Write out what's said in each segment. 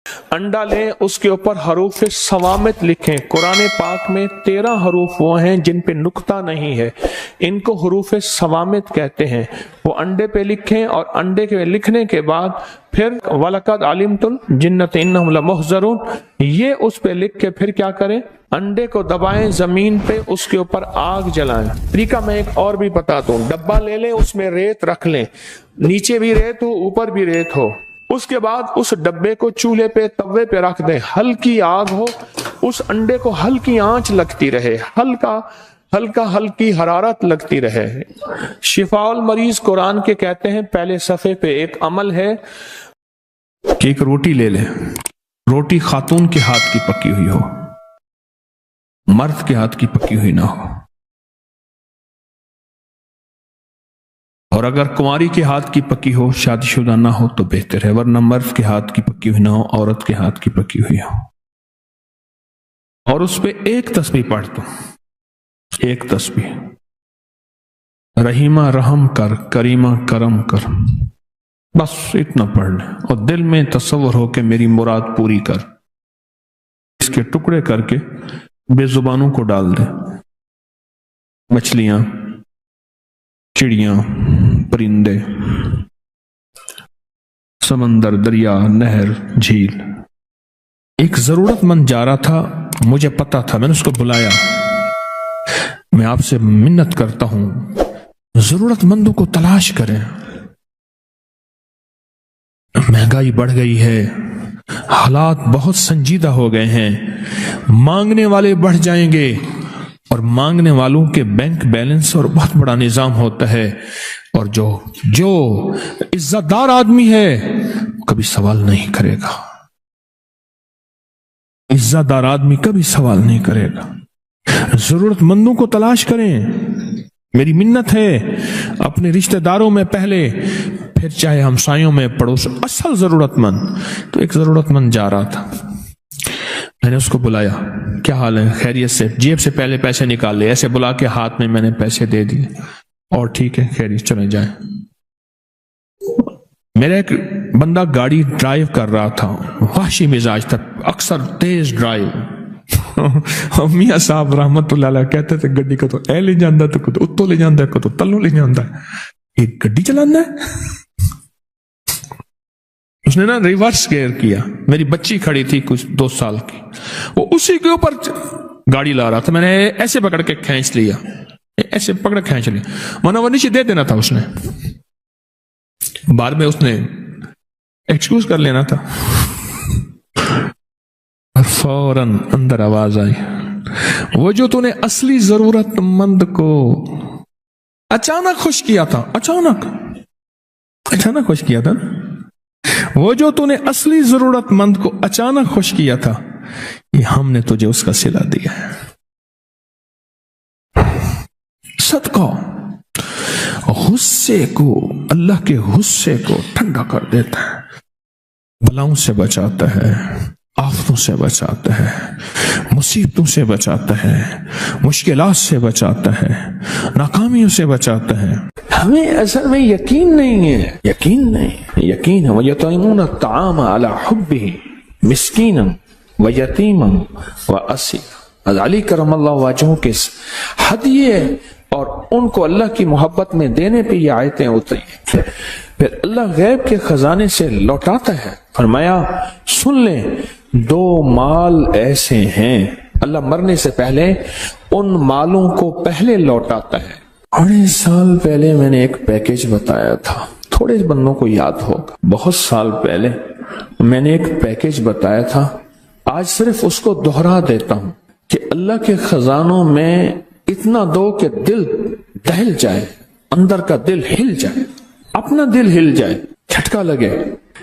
अंडा लें, उसके ऊपर हरूफ सवामित लिखें। कुरान पाक में 13 हरूफ वो हैं जिन पे नुक्ता नहीं है, इनको हरूफ सवामित कहते हैं। वो अंडे पे लिखें और अंडे के लिखने के बाद फिर वलकद अलिमतुल जिन्नत इन्नहुम लमुहज़रून, ये उस पे लिख के फिर क्या करें, अंडे को दबाएं जमीन पे, उसके ऊपर आग जलाएं। तरीका मैं एक और भी बताता हूँ। डब्बा ले लें, उसमें रेत रख लें, नीचे भी रेत हो ऊपर भी रेत हो। उसके बाद उस डब्बे को चूल्हे पे तवे पे रख दें, हल्की आग हो, उस अंडे को हल्की आंच लगती रहे, हल्की हरारत लगती रहे। शिफाउल मरीज कुरान के कहते हैं पहले सफे पे एक अमल है कि एक रोटी ले लें, रोटी खातून के हाथ की पकी हुई हो, मर्द के हाथ की पकी हुई ना हो, और अगर कुंवारी के हाथ की पकी हो, शादीशुदा ना हो तो बेहतर है, वरना मर्द के हाथ की पकी हुई ना हो, औरत के हाथ की पकी हुई हो। और उस पे एक तस्बीह पढ़ दो, एक तस्बीह, रहीमा रहम कर, करीमा करम कर, बस इतना पढ़ ले और दिल में तसव्वुर हो कि मेरी मुराद पूरी कर। इसके टुकड़े करके बेजुबानों को डाल दे, मछलियां, चिड़ियां, परिंदे, समंदर, दरिया, नहर, झील। एक जरूरतमंद जा रहा था, मुझे पता था, मैंने उसको बुलाया। मैं आपसे मिन्नत करता हूं, जरूरतमंदों को तलाश करें। महंगाई बढ़ गई है, हालात बहुत संजीदा हो गए हैं, मांगने वाले बढ़ जाएंगे और मांगने वालों के बैंक बैलेंस और बहुत बड़ा निजाम होता है, और जो इज्जतदार आदमी है कभी सवाल नहीं करेगा, इज्जतदार आदमी कभी सवाल नहीं करेगा। जरूरतमंदों को तलाश करें। मेरी मिन्नत है, अपने रिश्तेदारों में पहले, फिर चाहे हमसायों में, पड़ोस, असल जरूरतमंद। तो एक जरूरतमंद जा रहा था, मैंने उसको बुलाया, क्या हाल है, खैरियत से? जेब से पहले पैसे निकाल ले, ऐसे बुला के हाथ में मैंने पैसे दे दिए, और ठीक है, खैरियत, चले जाए। मेरा एक बंदा गाड़ी ड्राइव कर रहा था, वहशी मिजाज था, अक्सर तेज ड्राइव। मियां साहब रहमतुल्लाह अलैह कहते थे गड्डी को तो ए ले जाता, तो को तो उत्तो ले जाता, को तो तल्लो ले जाता है, ये गड्डी चलाना है। उसने ना रिवर्स गियर किया, मेरी बच्ची खड़ी थी कुछ 2 साल की, वो उसी के ऊपर गाड़ी ला रहा था, मैंने ऐसे पकड़ के खींच लिया, ऐसे पकड़ खींच लिया, वरना वो नीचे दे देना था उसने, बाद में उसने एक्सक्यूज कर लेना था। और फौरन अंदर आवाज आई, वो जो तूने असली जरूरतमंद को अचानक खुश किया था, अचानक खुश किया था, वो जो तूने असली जरूरतमंद को अचानक खुश किया था, ये हमने तुझे उसका सिला दिया है। सदका गुस्से को, अल्लाह के गुस्से को ठंडा कर देता है, बलाओं से बचाता है, आफतों से बचाता है, मुसीबतों से बचाता है, मुश्किलात से बचाता है, नाकामियों से बचाता है। हमें असल में यकीन नहीं है, यकीन है। वयतईमून अत्ताम अला हुब्बिही मिस्कीनन व यतीमन व असीरा। अली करमल्लाहु वजहू के हदिये और उनको अल्लाह की मोहब्बत में देने पे ये आयतें उतरी। फिर अल्लाह गैब के खजाने से लौटाता है। फरमाया सुन ले, 2 माल ऐसे हैं, अल्लाह मरने से पहले उन मालों को पहले लौटाता है। 8 साल पहले मैंने एक पैकेज बताया था, थोड़े बंदों को याद होगा, बहुत साल पहले मैंने एक पैकेज बताया था, आज सिर्फ उसको दोहरा देता हूं कि अल्लाह के खजानों में इतना दो कि दिल दहल जाए, अंदर का दिल हिल जाए, अपना दिल हिल जाए, झटका लगे,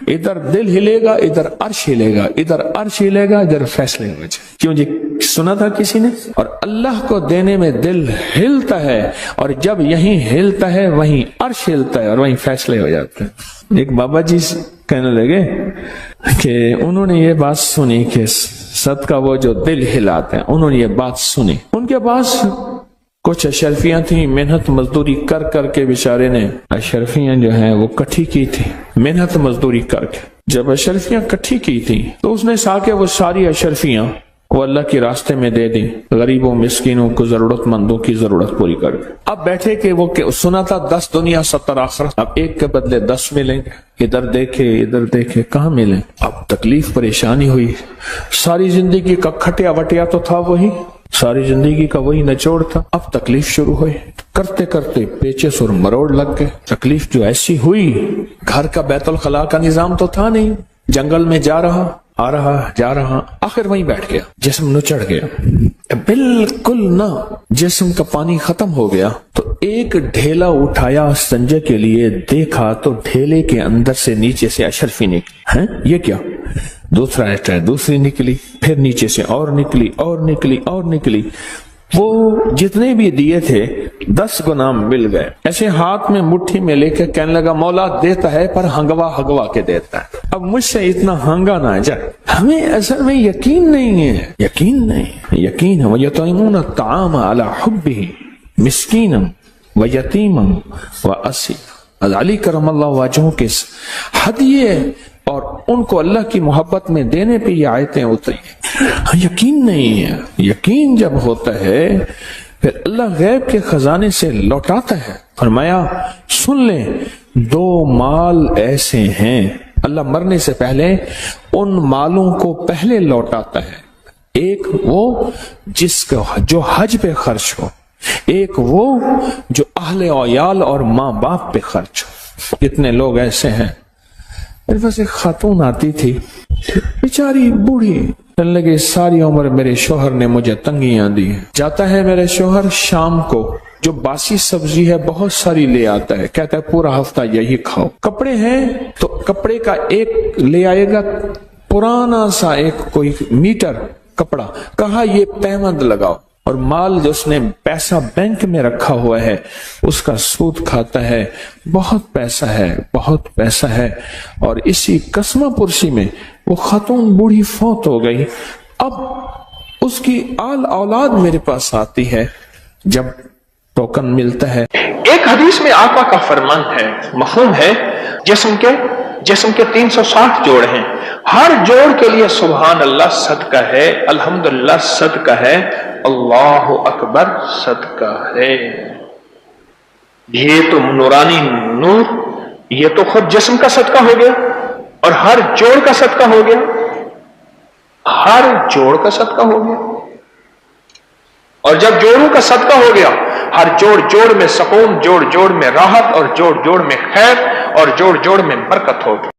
इधर दिल हिलेगा, इधर अर्श हिलेगा, इधर अर्श हिलेगा, इधर फैसले हो जाए। क्यों जी, सुना था किसी ने? और अल्लाह को देने में दिल हिलता है, और जब यहीं हिलता है वहीं अर्श हिलता है और वहीं फैसले हो जाते हैं। एक बाबा जी कहने लगे कि उन्होंने ये बात सुनी कि सदका वो जो दिल हिलाते हैं, उन्होंने ये बात सुनी, उनके पास کچھ اشرفیاں تھیں، محنت مزدوری کر کر کے بیچارے نے اشرفیاں جو ہیں وہ کٹھی کی تھی، محنت مزدوری کر کے جب اشرفیاں کٹھی کی تھی تو اس نے سا کے وہ ساری اشرفیاں وہ اللہ کے راستے میں دے دیں، غریبوں مسکینوں کو ضرورت مندوں کی ضرورت پوری کر دیں۔ اب بیٹھے کہ وہ سنا تھا 10 دنیا 70 آخرت، اب ایک کے بدلے 10 ملیں گے، ادھر دیکھے کہاں ملیں، اب تکلیف پریشانی ہوئی، ساری زندگی کا کھٹیا وٹیا تو تھا وہی، ساری زندگی کا وہی نچوڑ تھا، اب تکلیف شروع ہوئی، کرتے کرتے پیچس اور مروڑ لگ گئے، تکلیف جو ایسی ہوئی، گھر کا بیت الخلاء کا نظام تو تھا نہیں، جنگل میں جا رہا آ رہا جا رہا، آخر وہیں بیٹھ گیا، جسم نچڑ گیا، بالکل نہ جسم کا پانی ختم ہو گیا تو ایک ڈھیلا اٹھایا سنجے کے لیے، دیکھا تو ڈھیلے کے اندر سے نیچے سے اشرفی نکلی، یہ کیا؟ دوسرا ایسا دوسری نکلی، پھر نیچے سے اور نکلی اور نکلی اور نکلی، وہ جتنے بھی دیے تھے 10 گنا مل گئے، ایسے ہاتھ میں مٹھی میں لے کے کہنے لگا مولا دیتا ہے پر ہنگوا کے دیتا ہے، اب مجھ سے اتنا ہنگا نہ جائے، ہمیں اصل میں یقین نہیں ہے، یقین ہے وَيُطْعِمُونَ الطَّعَامَ عَلَى حُبِّهِ مِسْكِينًا وَيَتِيمًا وَأَسِيرًا، علی کرم اللہ وجہہ کے ہدیے اور ان کو اللہ کی محبت میں دینے پہ یہ آیتیں اتری، یقین نہیں ہے، یقین جب ہوتا ہے پھر اللہ غیب کے خزانے سے لوٹاتا ہے، فرمایا سن لیں 2 مال ایسے ہیں اللہ مرنے سے پہلے ان مالوں کو پہلے لوٹاتا ہے، ایک وہ جس کا جو حج پہ خرچ ہو، ایک وہ جو اہل و عیال اور ماں باپ پہ خرچ ہو۔ کتنے لوگ ایسے ہیں، میرے پاس ایک خاتون آتی تھی بیچاری بوڑھی، کہنے لگے ساری عمر میرے شوہر نے مجھے تنگیاں دی، جاتا ہے میرے شوہر شام کو جو باسی سبزی ہے بہت ساری لے آتا ہے، کہتا ہے پورا ہفتہ یہی کھاؤ، کپڑے ہیں تو کپڑے کا ایک لے آئے گا پرانا سا ایک کوئی میٹر کپڑا، کہا یہ پیمند لگاؤ، اور مال جو اس نے پیسہ بینک میں رکھا ہوا ہے اس کا سود کھاتا ہے، بہت پیسہ ہے، اور اسی قسمہ پرسی میں وہ خاتون بوڑھی فوت ہو گئی، اب اس کی آل اولاد میرے پاس آتی ہے، جب ٹوکن ملتا ہے، ایک حدیث میں آقا کا فرمان ہے، مفہوم ہے، جسم کے 360 جوڑ ہیں، ہر جوڑ کے لیے سبحان اللہ صدقہ ہے، الحمدللہ صدقہ ہے، اللہ اکبر صدقہ ہے، یہ تو نورانی نور، یہ تو خود جسم کا صدقہ ہو گیا اور ہر جوڑ کا صدقہ ہو گیا، ہر جوڑ کا صدقہ ہو گیا، اور جب جوڑوں کا صدقہ ہو گیا، ہر جوڑ میں سکون، جوڑ میں راحت، اور جوڑ میں خیر، اور جوڑ میں برکت ہوگی۔